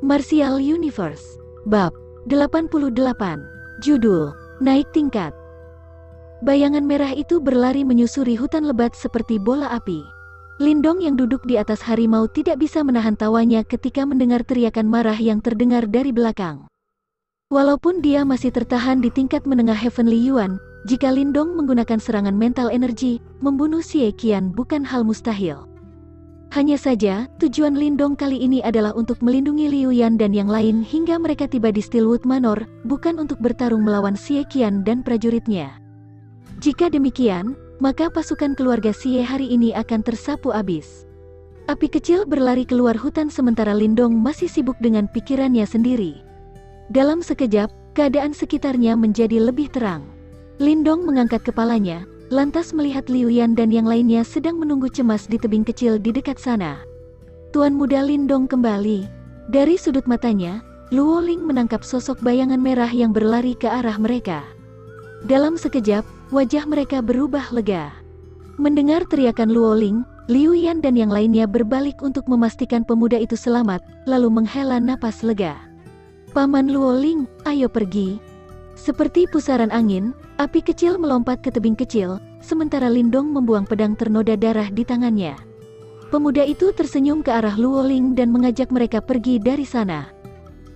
Martial Universe. Bab 88. Judul, Naik Tingkat. Bayangan merah itu berlari menyusuri hutan lebat seperti bola api. Lindong yang duduk di atas harimau tidak bisa menahan tawanya ketika mendengar teriakan marah yang terdengar dari belakang. Walaupun dia masih tertahan di tingkat menengah Heavenly Yuan, jika Lindong menggunakan serangan mental energi, membunuh Xie Qian bukan hal mustahil. Hanya saja, tujuan Lindong kali ini adalah untuk melindungi Liu Yan dan yang lain hingga mereka tiba di Stillwood Manor, bukan untuk bertarung melawan Xie Qian dan prajuritnya. Jika demikian, maka pasukan keluarga Xie hari ini akan tersapu abis. Api kecil berlari keluar hutan sementara Lindong masih sibuk dengan pikirannya sendiri. Dalam sekejap, keadaan sekitarnya menjadi lebih terang. Lindong mengangkat kepalanya, lantas melihat Liu Yan dan yang lainnya sedang menunggu cemas di tebing kecil di dekat sana. Tuan muda Lindong kembali. Dari sudut matanya, Luo Ling menangkap sosok bayangan merah yang berlari ke arah mereka. Dalam sekejap, wajah mereka berubah lega. Mendengar teriakan Luo Ling, Liu Yan dan yang lainnya berbalik untuk memastikan pemuda itu selamat, lalu menghela napas lega. Paman Luo Ling, ayo pergi. Seperti pusaran angin, api kecil melompat ke tebing kecil, sementara Lindong membuang pedang ternoda darah di tangannya. Pemuda itu tersenyum ke arah Luo Ling dan mengajak mereka pergi dari sana.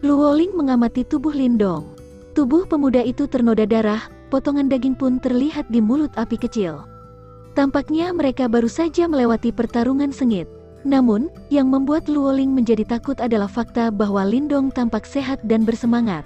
Luo Ling mengamati tubuh Lindong. Tubuh pemuda itu ternoda darah, potongan daging pun terlihat di mulut api kecil. Tampaknya mereka baru saja melewati pertarungan sengit. Namun, yang membuat Luo Ling menjadi takut adalah fakta bahwa Lindong tampak sehat dan bersemangat.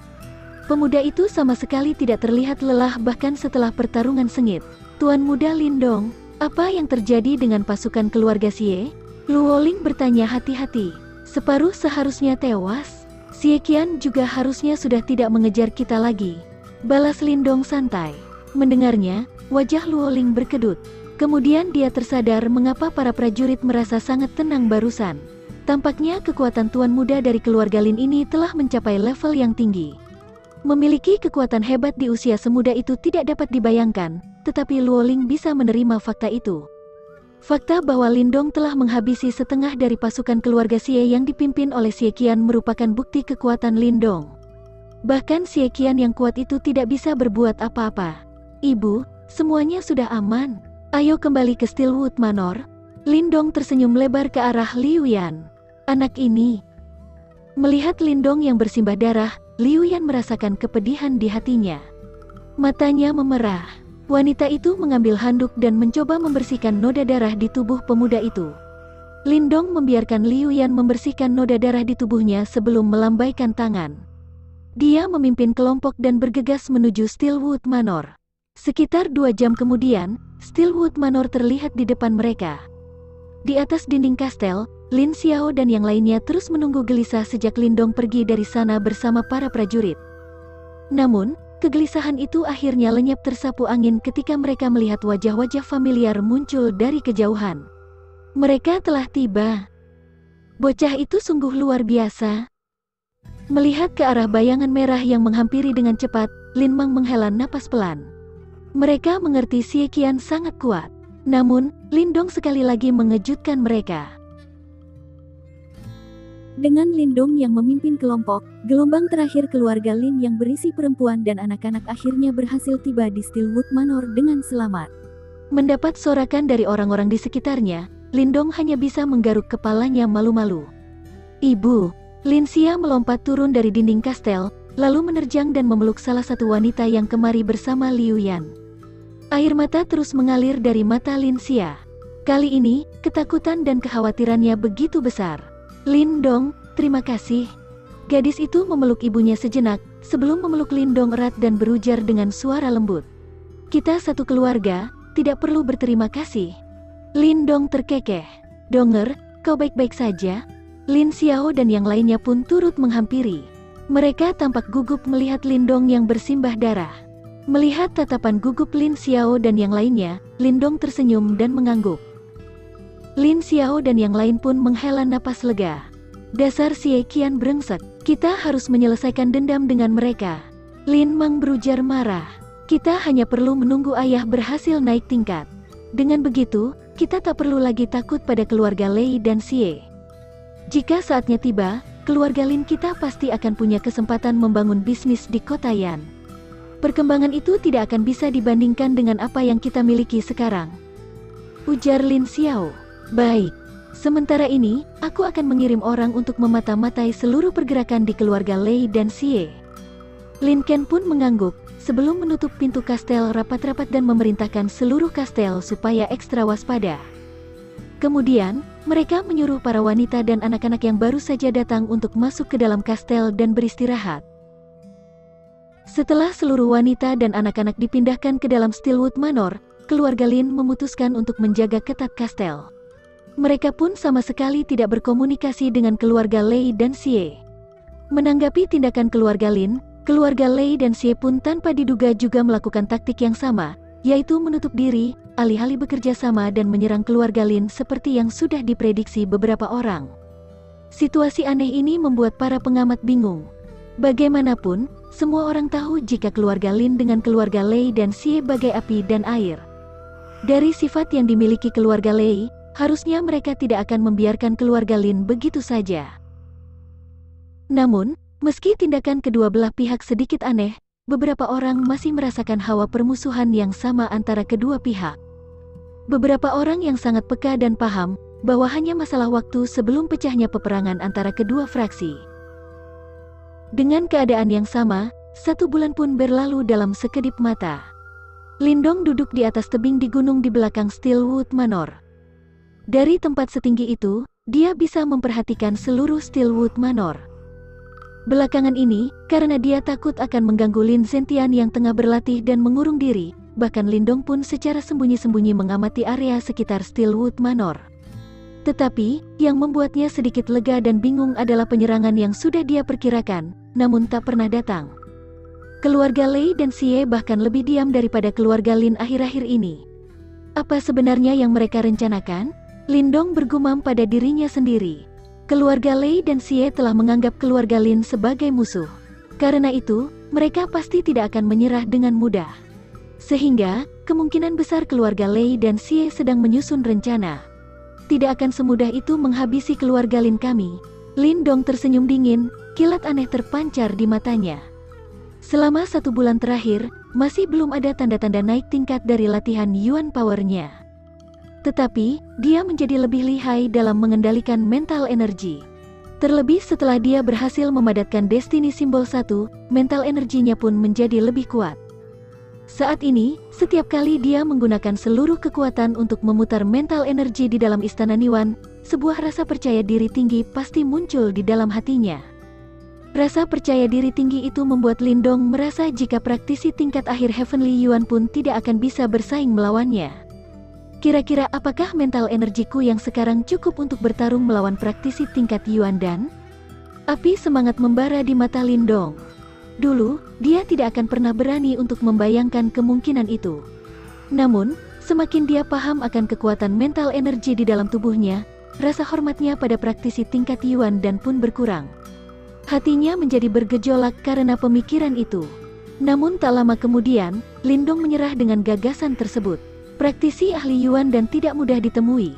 Pemuda itu sama sekali tidak terlihat lelah bahkan setelah pertarungan sengit. Tuan muda Lindong, apa yang terjadi dengan pasukan keluarga Xie? Luo Ling bertanya hati-hati. Separuh seharusnya tewas. Xie Qian juga harusnya sudah tidak mengejar kita lagi. Balas Lindong santai. Mendengarnya, wajah Luo Ling berkedut. Kemudian dia tersadar mengapa para prajurit merasa sangat tenang barusan. Tampaknya kekuatan tuan muda dari keluarga Lin ini telah mencapai level yang tinggi. Memiliki kekuatan hebat di usia semuda itu tidak dapat dibayangkan, tetapi Luo Ling bisa menerima fakta itu. Fakta bahwa Lindong telah menghabisi setengah dari pasukan keluarga Xie yang dipimpin oleh Xie Qian merupakan bukti kekuatan Lindong. Bahkan Xie Qian yang kuat itu tidak bisa berbuat apa-apa. Ibu, semuanya sudah aman. Ayo kembali ke Stillwood Manor. Lindong tersenyum lebar ke arah Liu Yan. Anak ini. Melihat Lindong yang bersimbah darah, Liu Yan merasakan kepedihan di hatinya. Matanya memerah. Wanita itu mengambil handuk dan mencoba membersihkan noda darah di tubuh pemuda itu. Lindong membiarkan Liu Yan membersihkan noda darah di tubuhnya sebelum melambaikan tangan. Dia memimpin kelompok dan bergegas menuju Stillwood Manor. Sekitar 2 jam kemudian, Stillwood Manor terlihat di depan mereka. Di atas dinding kastel, Lin Xiao dan yang lainnya terus menunggu gelisah sejak Lindong pergi dari sana bersama para prajurit. Namun, kegelisahan itu akhirnya lenyap tersapu angin ketika mereka melihat wajah-wajah familiar muncul dari kejauhan. Mereka telah tiba. Bocah itu sungguh luar biasa. Melihat ke arah bayangan merah yang menghampiri dengan cepat, Lin Mang menghela napas pelan. Mereka mengerti Xie Qian sangat kuat. Namun, Lindong sekali lagi mengejutkan mereka. Dengan Lindong yang memimpin kelompok, gelombang terakhir keluarga Lin yang berisi perempuan dan anak-anak akhirnya berhasil tiba di Stillwood Manor dengan selamat. Mendapat sorakan dari orang-orang di sekitarnya, Lindong hanya bisa menggaruk kepalanya malu-malu. Ibu, Lin Xia melompat turun dari dinding kastel, lalu menerjang dan memeluk salah satu wanita yang kemari bersama Liu Yan. Air mata terus mengalir dari mata Lin Xia. Kali ini, ketakutan dan kekhawatirannya begitu besar. Lindong, terima kasih. Gadis itu memeluk ibunya sejenak, sebelum memeluk Lindong erat dan berujar dengan suara lembut. Kita satu keluarga, tidak perlu berterima kasih. Lindong terkekeh. Donger, kau baik-baik saja? Lin Xiao dan yang lainnya pun turut menghampiri. Mereka tampak gugup melihat Lindong yang bersimbah darah. Melihat tatapan gugup Lin Xiao dan yang lainnya, Lindong tersenyum dan mengangguk. Lin Xiao dan yang lain pun menghela napas lega. Dasar Xie Qian brengsek, kita harus menyelesaikan dendam dengan mereka. Lin Mang berujar marah. Kita hanya perlu menunggu ayah berhasil naik tingkat. Dengan begitu, kita tak perlu lagi takut pada keluarga Lei dan Xie. Jika saatnya tiba, keluarga Lin kita pasti akan punya kesempatan membangun bisnis di kota Yan. Perkembangan itu tidak akan bisa dibandingkan dengan apa yang kita miliki sekarang. Ujar Lin Xiao. Baik. Sementara ini, aku akan mengirim orang untuk memata-matai seluruh pergerakan di keluarga Lei dan Xie. Lin Ken pun mengangguk, sebelum menutup pintu kastel rapat-rapat dan memerintahkan seluruh kastel supaya ekstra waspada. Kemudian, mereka menyuruh para wanita dan anak-anak yang baru saja datang untuk masuk ke dalam kastel dan beristirahat. Setelah seluruh wanita dan anak-anak dipindahkan ke dalam Stillwood Manor, keluarga Lin memutuskan untuk menjaga ketat kastel. Mereka pun sama sekali tidak berkomunikasi dengan keluarga Lei dan Xie. Menanggapi tindakan keluarga Lin, keluarga Lei dan Xie pun tanpa diduga juga melakukan taktik yang sama, yaitu menutup diri, alih-alih bekerja sama dan menyerang keluarga Lin seperti yang sudah diprediksi beberapa orang. Situasi aneh ini membuat para pengamat bingung. Bagaimanapun, semua orang tahu jika keluarga Lin dengan keluarga Lei dan Xie bagai api dan air. Dari sifat yang dimiliki keluarga Lei, harusnya mereka tidak akan membiarkan keluarga Lin begitu saja. Namun, meski tindakan kedua belah pihak sedikit aneh, beberapa orang masih merasakan hawa permusuhan yang sama antara kedua pihak. Beberapa orang yang sangat peka dan paham bahwa hanya masalah waktu sebelum pecahnya peperangan antara kedua fraksi. Dengan keadaan yang sama, 1 bulan pun berlalu dalam sekedip mata. Lindong duduk di atas tebing di gunung di belakang Stillwood Manor. Dari tempat setinggi itu, dia bisa memperhatikan seluruh Stillwood Manor. Belakangan ini, karena dia takut akan mengganggu Lin Zentian yang tengah berlatih dan mengurung diri, bahkan Lindong pun secara sembunyi-sembunyi mengamati area sekitar Stillwood Manor. Tetapi, yang membuatnya sedikit lega dan bingung adalah penyerangan yang sudah dia perkirakan, namun tak pernah datang. Keluarga Lei dan Xie bahkan lebih diam daripada keluarga Lin akhir-akhir ini. Apa sebenarnya yang mereka rencanakan? Lindong bergumam pada dirinya sendiri. Keluarga Lei dan Xie telah menganggap keluarga Lin sebagai musuh. Karena itu, mereka pasti tidak akan menyerah dengan mudah. Sehingga, kemungkinan besar keluarga Lei dan Xie sedang menyusun rencana. Tidak akan semudah itu menghabisi keluarga Lin kami. Lindong tersenyum dingin, kilat aneh terpancar di matanya. Selama 1 bulan terakhir, masih belum ada tanda-tanda naik tingkat dari latihan Yuan Power-nya. Tetapi, dia menjadi lebih lihai dalam mengendalikan mental energi. Terlebih setelah dia berhasil memadatkan Destiny Simbol 1, mental energinya pun menjadi lebih kuat. Saat ini, setiap kali dia menggunakan seluruh kekuatan untuk memutar mental energi di dalam Istana Niwan, sebuah rasa percaya diri tinggi pasti muncul di dalam hatinya. Rasa percaya diri tinggi itu membuat Lindong merasa jika praktisi tingkat akhir Heavenly Yuan pun tidak akan bisa bersaing melawannya. Kira-kira apakah mental energiku yang sekarang cukup untuk bertarung melawan praktisi tingkat Yuan dan? Api semangat membara di mata Lindong. Dulu, dia tidak akan pernah berani untuk membayangkan kemungkinan itu. Namun, semakin dia paham akan kekuatan mental energi di dalam tubuhnya, rasa hormatnya pada praktisi tingkat Yuan dan pun berkurang. Hatinya menjadi bergejolak karena pemikiran itu. Namun tak lama kemudian, Lindong menyerah dengan gagasan tersebut. Praktisi ahli Yuan dan tidak mudah ditemui.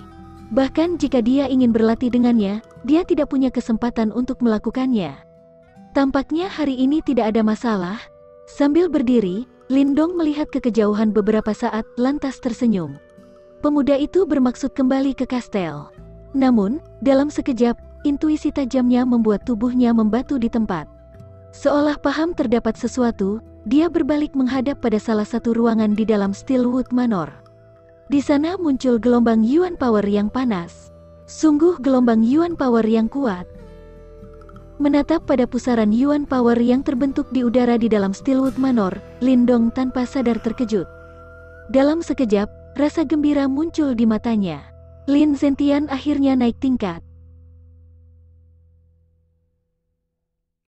Bahkan jika dia ingin berlatih dengannya, dia tidak punya kesempatan untuk melakukannya. Tampaknya hari ini tidak ada masalah. Sambil berdiri, Lindong melihat ke kejauhan beberapa saat, lantas tersenyum. Pemuda itu bermaksud kembali ke kastel. Namun, dalam sekejap, intuisi tajamnya membuat tubuhnya membatu di tempat. Seolah paham terdapat sesuatu, dia berbalik menghadap pada salah satu ruangan di dalam Stillwood Manor. Di sana muncul gelombang Yuan Power yang panas. Sungguh gelombang Yuan Power yang kuat. Menatap pada pusaran Yuan Power yang terbentuk di udara di dalam Stillwood Manor, Lindong tanpa sadar terkejut. Dalam sekejap, rasa gembira muncul di matanya. Lin Zentian akhirnya naik tingkat.